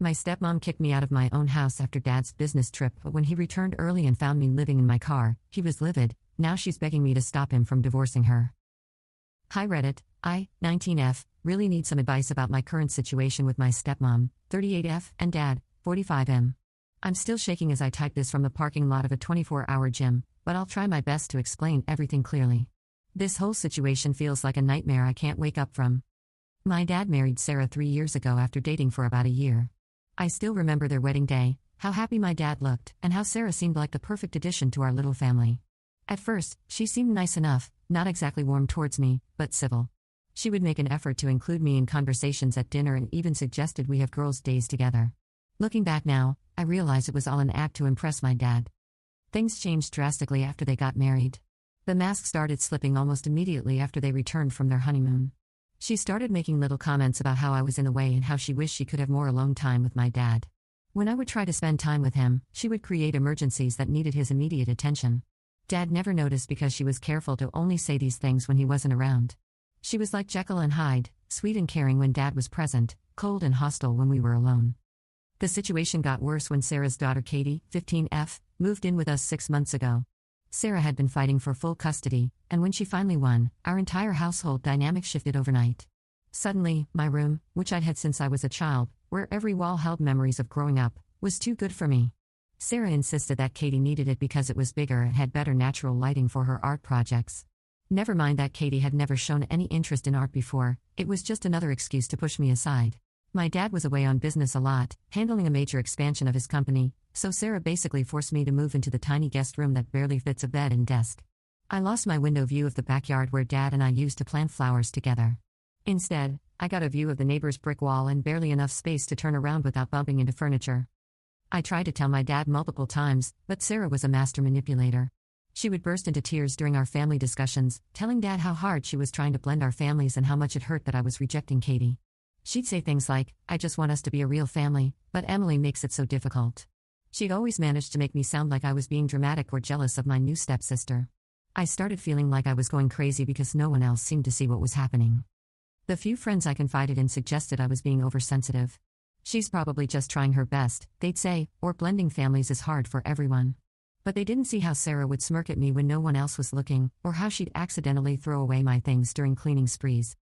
My stepmom kicked me out of my own house after Dad's business trip, but when he returned early and found me living in my car, he was livid. Now she's begging me to stop him from divorcing her. Hi Reddit, I, 19F, really need some advice about my current situation with my stepmom, 38F, and Dad, 45M. I'm still shaking as I type this from the parking lot of a 24-hour gym, but I'll try my best to explain everything clearly. This whole situation feels like a nightmare I can't wake up from. My dad married Sarah 3 years ago after dating for about a year. I still remember their wedding day, how happy my dad looked, and how Sarah seemed like the perfect addition to our little family. At first, she seemed nice enough, not exactly warm towards me, but civil. She would make an effort to include me in conversations at dinner and even suggested we have girls' days together. Looking back now, I realize it was all an act to impress my dad. Things changed drastically after they got married. The mask started slipping almost immediately after they returned from their honeymoon. She started making little comments about how I was in the way and how she wished she could have more alone time with my dad. When I would try to spend time with him, she would create emergencies that needed his immediate attention. Dad never noticed because she was careful to only say these things when he wasn't around. She was like Jekyll and Hyde, sweet and caring when Dad was present, cold and hostile when we were alone. The situation got worse when Sarah's daughter Katie, 15F, moved in with us 6 months ago. Sarah had been fighting for full custody, and when she finally won, our entire household dynamic shifted overnight. Suddenly, my room, which I'd had since I was a child, where every wall held memories of growing up, was too good for me. Sarah insisted that Katie needed it because it was bigger and had better natural lighting for her art projects. Never mind that Katie had never shown any interest in art before, it was just another excuse to push me aside. My dad was away on business a lot, handling a major expansion of his company, so Sarah basically forced me to move into the tiny guest room that barely fits a bed and desk. I lost my window view of the backyard where Dad and I used to plant flowers together. Instead, I got a view of the neighbor's brick wall and barely enough space to turn around without bumping into furniture. I tried to tell my dad multiple times, but Sarah was a master manipulator. She would burst into tears during our family discussions, telling Dad how hard she was trying to blend our families and how much it hurt that I was rejecting Katie. She'd say things like, "I just want us to be a real family, but Emily makes it so difficult." She'd always managed to make me sound like I was being dramatic or jealous of my new stepsister. I started feeling like I was going crazy because no one else seemed to see what was happening. The few friends I confided in suggested I was being oversensitive. "She's probably just trying her best," they'd say, or blending families is hard for everyone. But they didn't see how Sarah would smirk at me when no one else was looking, or how she'd accidentally throw away my things during cleaning sprees.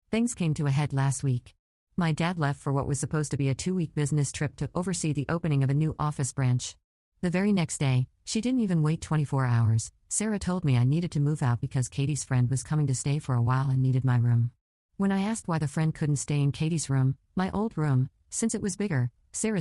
Things came to a head last week. My dad left for what was supposed to be a 2-week business trip to oversee the opening of a new office branch. The very next day, she didn't even wait 24 hours, Sarah told me I needed to move out because Katie's friend was coming to stay for a while and needed my room. When I asked why the friend couldn't stay in Katie's room, my old room, since it was bigger, Sarah's